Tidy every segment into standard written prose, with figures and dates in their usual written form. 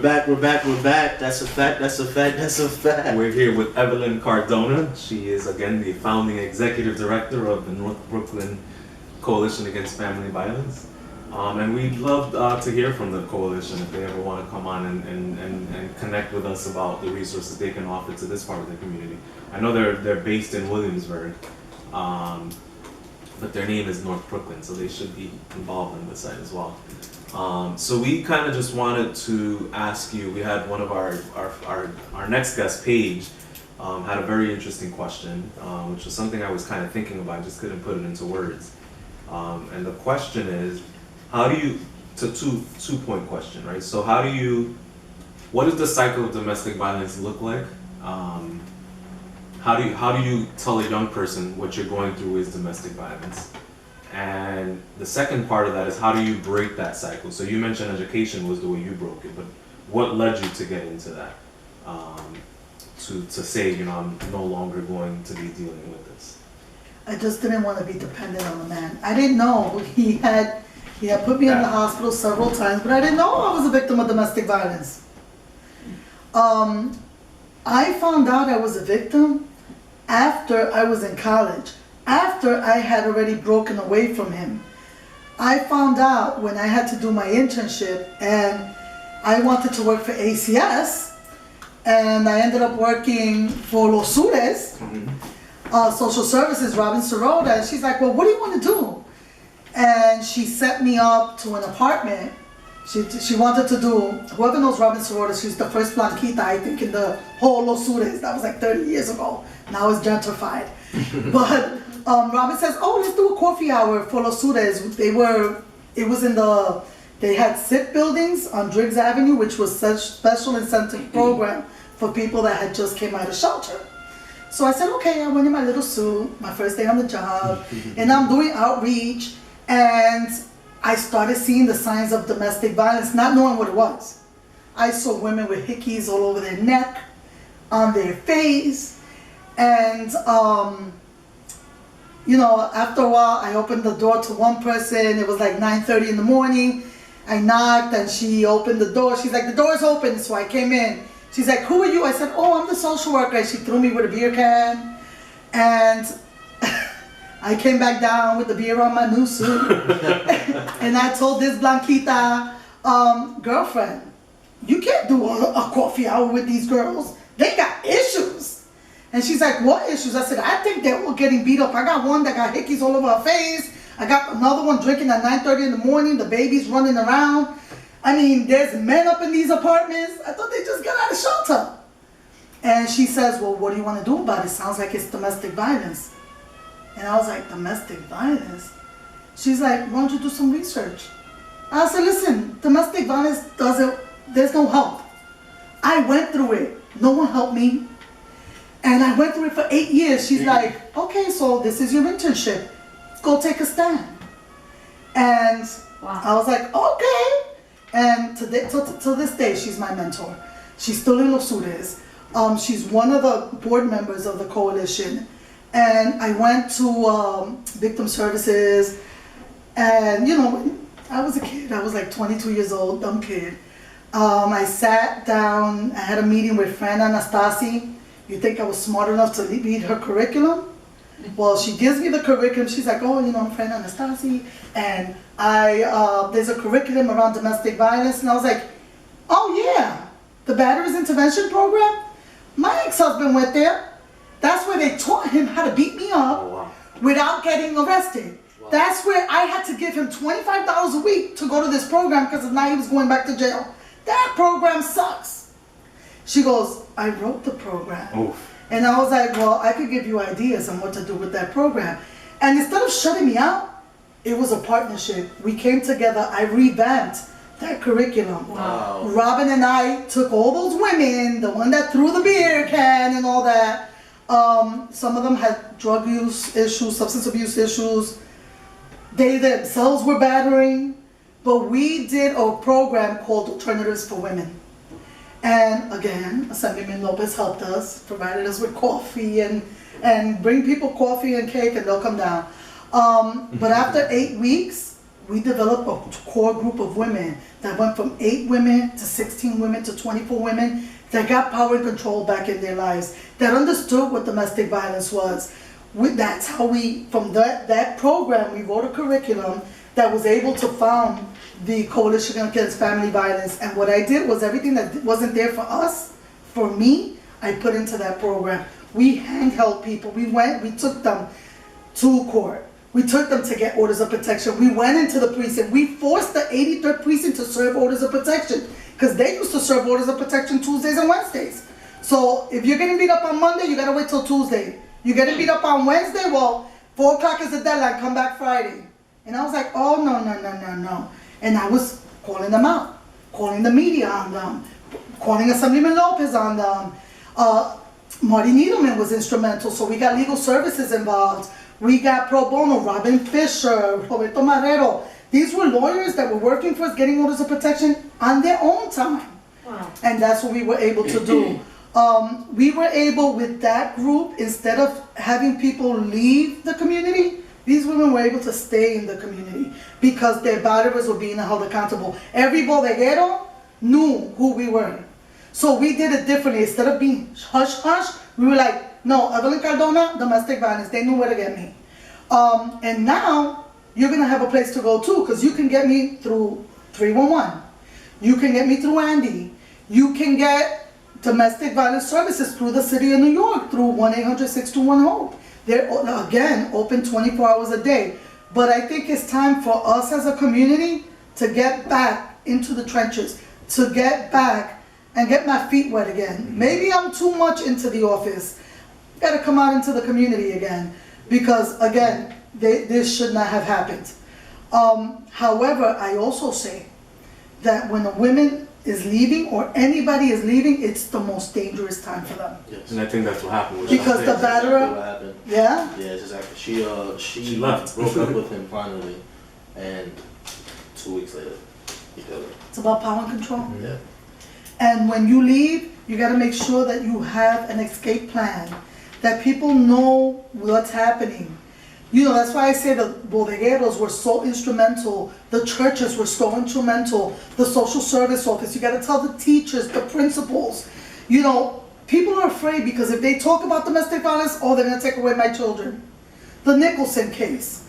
back. That's a fact. We're here with Evelyn Cardona. She is, again, the founding executive director of the North Brooklyn Coalition Against Family Violence. And we'd love to hear from the coalition if they ever want to come on and connect with us about the resources they can offer to this part of the community. I know they're based in Williamsburg, but their name is North Brooklyn, so they should be involved in the site as well. So we kind of just wanted to ask you, we had one of our next guest, Paige, had a very interesting question, which was something I was kind of thinking about, just couldn't put it into words. And the question is, how do you, it's a two-point question, right? So what does the cycle of domestic violence look like? How do you tell a young person what you're going through is domestic violence? And the second part of that is, how do you break that cycle? So you mentioned education was the way you broke it, but what led you to get into that? To say, I'm no longer going to be dealing with this. I just didn't want to be dependent on a man. I didn't know he had put me in the hospital several times, but I didn't know I was a victim of domestic violence. I found out I was a victim after I was in college, after I had already broken away from him. I found out when I had to do my internship, and I wanted to work for ACS, and I ended up working for Los Sures, social services, Robin Sirota, and she's like, well, what do you want to do? And she set me up to an apartment. She wanted to do, whoever knows Robin Sirota, she's the first Blanquita, I think, in the whole Los Sures. That was like 30 years ago. Now it's gentrified. But Robin says, oh, let's do a coffee hour for Los Sures. They had SIP buildings on Driggs Avenue, which was such special incentive program for people that had just came out of shelter. So I said, okay, I went in my little suit, my first day on the job, and I'm doing outreach, and I started seeing the signs of domestic violence, not knowing what it was. I saw women with hickeys all over their neck, on their face, and after a while, I opened the door to one person. It was like 9:30 in the morning. I knocked, and she opened the door. She's like, the door's open, so I came in. She's like, who are you? I said, oh, I'm the social worker. And she threw me with a beer can, and I came back down with the beer on my new suit. And I told this Blanquita, girlfriend, you can't do a coffee hour with these girls. They got issues. And she's like, what issues? I said, I think they're all getting beat up. I got one that got hickeys all over her face. I got another one drinking at 9:30 in the morning. The baby's running around. I mean, there's men up in these apartments. I thought they just got out of shelter. And she says, well, what do you want to do about it? Sounds like it's domestic violence. And I was like, domestic violence? She's like, why don't you do some research? I said, listen, domestic violence there's no help. I went through it. No one helped me. And I went through it for 8 years. She's like, okay, so this is your internship. Go take a stand. And wow. I was like, okay. And to this day, she's my mentor. She's still in Los Sures. She's one of the board members of the coalition. And I went to victim services. And, I was a kid. I was like 22 years old, dumb kid. I sat down. I had a meeting with Fran Anastasi. You think I was smart enough to read her curriculum? Well, she gives me the curriculum. She's like, oh, I'm Fran Anastasi, and there's a curriculum around domestic violence. And I was like, oh yeah, the Batteries Intervention Program? My ex-husband went there. That's where they taught him how to beat me up without getting arrested. Wow. That's where I had to give him $25 a week to go to this program because now he was going back to jail. That program sucks. She goes, I wrote the program. Oof. And I was like, well, I could give you ideas on what to do with that program. And instead of shutting me out, it was a partnership. We came together. I revamped that curriculum. Wow. Robin and I took all those women, the one that threw the beer can and all that. Some of them had drug use issues, substance abuse issues. They themselves were battering. But we did a program called Alternatives for Women. And again, Assemblyman Lopez helped us, provided us with coffee and bring people coffee and cake and they'll come down. But after 8 weeks, we developed a core group of women that went from 8 women to 16 women to 24 women that got power and control back in their lives, that understood what domestic violence was. That's how we, from that program, we wrote a curriculum that was able to found the Coalition Against Family Violence. And what I did was everything that wasn't there for us, for me, I put into that program. We handheld people. We took them to court. We took them to get orders of protection. We went into the precinct. We forced the 83rd precinct to serve orders of protection because they used to serve orders of protection Tuesdays and Wednesdays. So if you're getting beat up on Monday, you gotta wait till Tuesday. You're getting beat up on Wednesday, well, 4 o'clock is the deadline, come back Friday. And I was like, oh, no. And I was calling them out, calling the media on them, calling Assemblyman Lopez on them. Marty Needleman was instrumental, so we got legal services involved. We got pro bono, Robin Fisher, Roberto Marrero. These were lawyers that were working for us, getting orders of protection on their own time. Wow. And that's what we were able to do. We were able, with that group, instead of having people leave the community, these women were able to stay in the community because their batterers were being held accountable. Every bodeguero knew who we were. So we did it differently. Instead of being hush-hush, we were like, no, Evelyn Cardona, domestic violence. They knew where to get me. And now, you're going to have a place to go too, because you can get me through 311. You can get me through Andy. You can get domestic violence services through the city of New York, through 1-800-621-HOPE. They're, again, open 24 hours a day. But I think it's time for us as a community to get back into the trenches, to get back and get my feet wet again. Maybe I'm too much into the office. Gotta come out into the community again, because again, this should not have happened. However, I also say that when a woman is leaving or anybody is leaving, it's the most dangerous time for them. Yes. And I think that's what happened. With Because Sade. the That's exactly batterer- what happened. Yeah? Yeah, it's exactly. She left. broke up with him finally, and 2 weeks later, he killed her. It's about power and control. Yeah. And when you leave, you gotta make sure that you have an escape plan, that people know what's happening. You know, that's why I say the bodegueros were so instrumental, the churches were so instrumental, the social service office, you gotta tell the teachers, the principals. You know, people are afraid because if they talk about domestic violence, oh, they're gonna take away my children. The Nicholson case,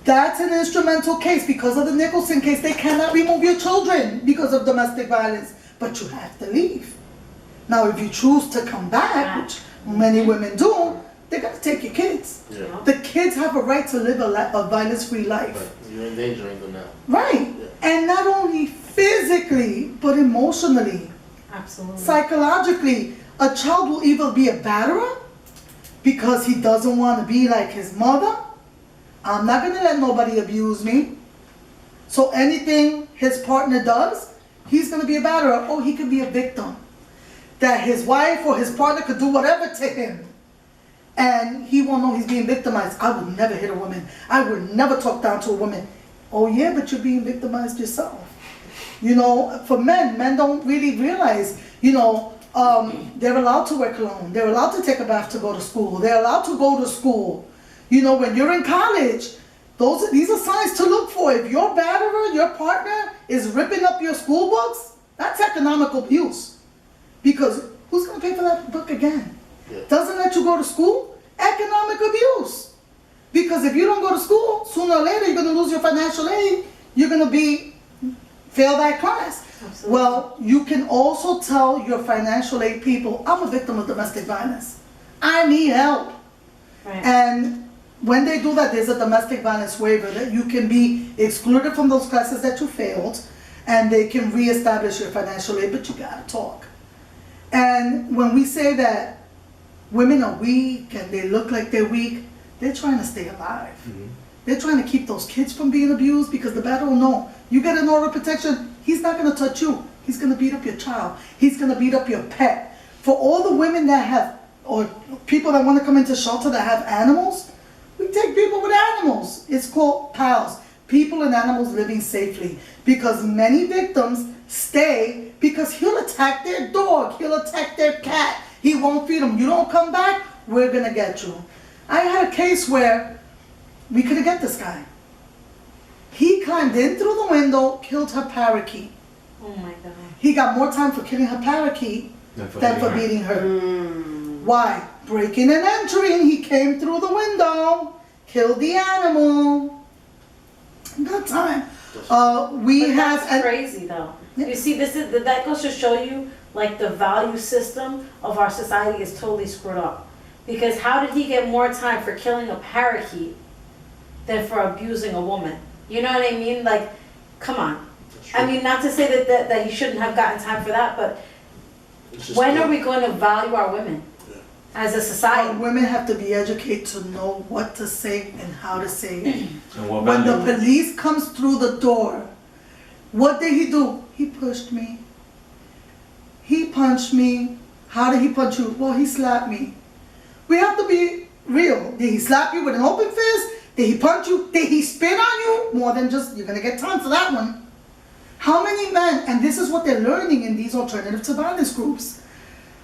that's an instrumental case. Because of the Nicholson case, they cannot remove your children because of domestic violence, but you have to leave. Now, if you choose to come back, which many women do, they're gonna take your kids. Yeah. The kids have a right to live a violence-free life. But you're endangering them now. Right. Yeah. And not only physically, but emotionally, Absolutely. psychologically. A child will either be a batterer because he doesn't want to be like his mother. I'm not gonna let nobody abuse me. So anything his partner does, he's gonna be a batterer, or he could be a victim. That his wife or his partner could do whatever to him, and he won't know he's being victimized. I would never hit a woman. I would never talk down to a woman. Oh yeah, but you're being victimized yourself. You know, for men don't really realize, you know, they're allowed to wear cologne. They're allowed to take a bath to go to school. They're allowed to go to school. You know, when you're in college, these are signs to look for. If your batterer, your partner, is ripping up your school books, that's economic abuse. Because who's going to pay for that book again? Yeah. Doesn't let you go to school? Economic abuse. Because if you don't go to school, sooner or later you're going to lose your financial aid. You're going to fail that class. Absolutely. Well, you can also tell your financial aid people, I'm a victim of domestic violence. I need help. Right. And when they do that, there's a domestic violence waiver that you can be excluded from those classes that you failed, and they can reestablish your financial aid, but you gotta talk. And when we say that women are weak and they look like they're weak, they're trying to stay alive. Mhm. They're trying to keep those kids from being abused, because the battle will know. You get an order of protection, he's not gonna touch you. He's gonna beat up your child. He's gonna beat up your pet. For all the women that have, or people that wanna come into shelter that have animals, we take people with animals. It's called PALS, people and animals living safely. Because many victims stay because he'll attack their dog, he'll attack their cat, he won't feed them. You don't come back, we're gonna get you. I had a case where we couldn't get this guy. He climbed in through the window, killed her parakeet. Oh my God. He got more time for killing her parakeet than for beating her. Why? Breaking and entering. He came through the window, killed the animal. Good time. We But have. that's crazy though. Yeah. You see, that goes to show you like the value system of our society is totally screwed up. Because how did he get more time for killing a parakeet than for abusing a woman? You know what I mean? Like, come on. I mean, not to say that he shouldn't have gotten time for that, but when are we going to value our women as a society? Women have to be educated to know what to say and how to say it. And what When the value- police comes through the door, what did he do? He pushed me. He punched me. How did he punch you? Well, he slapped me. We have to be real. Did he slap you with an open fist? Did he punch you? Did he spit on you? More than just, you're going to get time for that one. How many men, and this is what they're learning in these alternative to violence groups.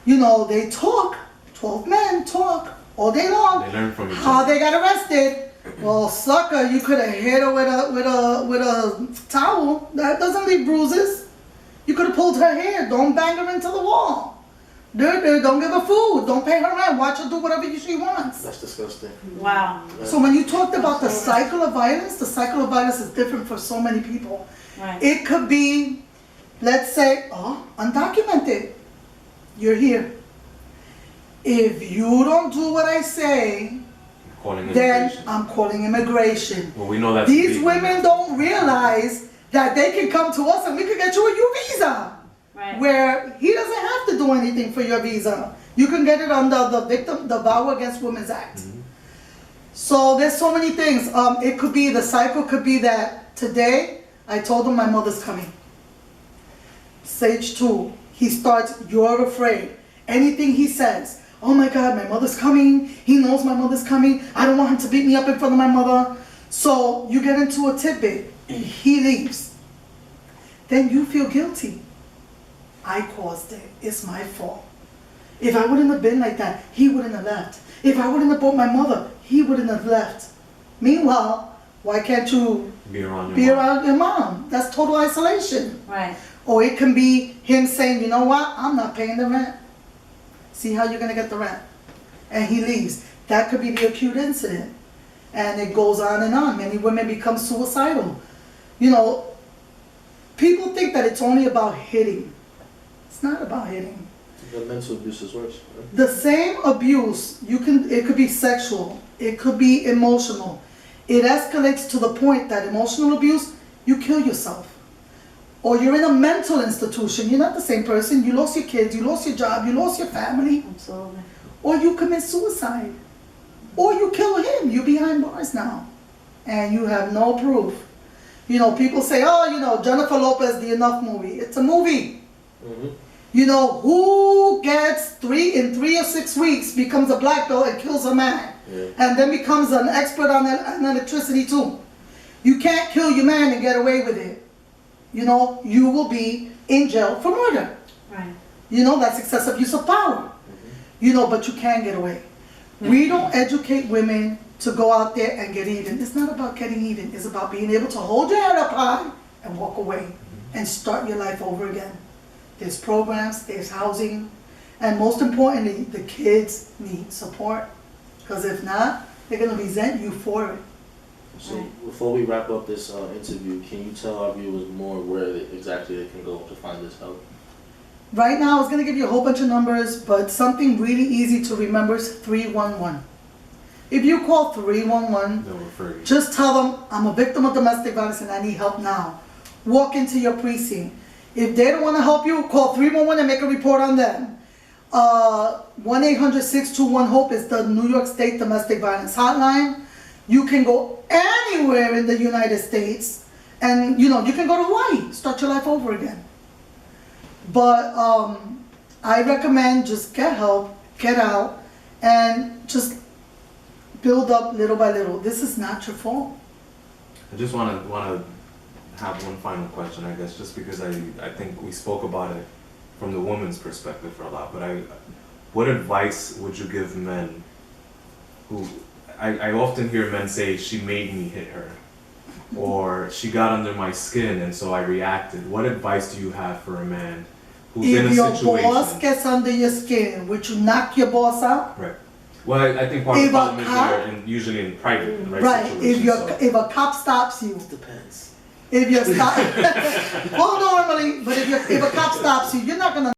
You know, they talk, 12 men talk all day long. They learn from each How other. they got arrested. Well, sucker, you could have hit her with a towel. That doesn't leave bruises. You could have pulled her hair. Don't bang her into the wall. Don't give her food. Don't pay her rent. Watch her do whatever she wants. That's disgusting. Wow. So when you talked about the cycle of violence, the cycle of violence is different for so many people. Right. It could be, let's say, undocumented. You're here. If you don't do what I say, Calling then immigration. I'm calling immigration. Well, we know that These women don't realize that they can come to us and we can get you a U visa. Right. Where he doesn't have to do anything for your visa. You can get it under the Violence Against Women's Act. So there's so many things. It could be, the cycle could be that today I told him my mother's coming. Stage 2, he starts, you're afraid. Anything he says, oh my God, my mother's coming. He knows my mother's coming. I don't want him to beat me up in front of my mother. So you get into a tidbit. He leaves. Then you feel guilty. I caused it. It's my fault. If I wouldn't have been like that, he wouldn't have left. If I wouldn't have brought my mother, he wouldn't have left. Meanwhile, why can't you be around your be mom. around your mom? That's total isolation. Right. Or it can be him saying, you know what, I'm not paying the rent. See how you're going to get the rent. And he leaves. That could be the acute incident. And it goes on and on. Many women become suicidal. You know, people think that it's only about hitting. It's not about hitting. The mental abuse is worse. Right? The same abuse, it could be sexual, it could be emotional. It escalates to the point that emotional abuse, you kill yourself. Or you're in a mental institution, you're not the same person, you lost your kids, you lost your job, you lost your family. Absolutely. Or you commit suicide. Or you kill him, you're behind bars now. And you have no proof. You know, people say, oh, you know, Jennifer Lopez, the Enough movie. It's a movie. Mm-hmm. You know, who gets in 3 or 6 weeks, becomes a black belt and kills a man. Yeah. And then becomes an expert on electricity too. You can't kill your man and get away with it. You know, you will be in jail for murder. Right. You know, that's excessive use of power. You know, but you can get away. We don't educate women to go out there and get even. It's not about getting even. It's about being able to hold your head up high and walk away and start your life over again. There's programs, there's housing, and most importantly, the kids need support. Because if not, they're going to resent you for it. So before we wrap up this interview, can you tell our viewers more where exactly they can go to find this help? Right now, I was going to give you a whole bunch of numbers, but something really easy to remember is 311. If you call 311, They'll refer you. just tell them, I'm a victim of domestic violence and I need help now. Walk into your precinct. If they don't want to help you, call 311 and make a report on them. 1-800-621-HOPE is the New York State Domestic Violence Hotline. You can go anywhere in the United States and, you know, you can go to Hawaii, start your life over again. But I recommend just get help, get out, and just build up little by little. This is not your fault. I just want to have one final question, I guess, just because I think we spoke about it from the woman's perspective for a lot, but what advice would you give men who, I often hear men say, she made me hit her. or she got under my skin and so I reacted. What advice do you have for a man who's in a If your situation? boss gets under your skin, would you knock your boss out? Right. Well, I think part of If the a problem is cop- they're in, usually in private, right? Right. Situations, so. If a cop stops you, Depends. if you're stop, well, normally, but if a cop stops you, you're not gonna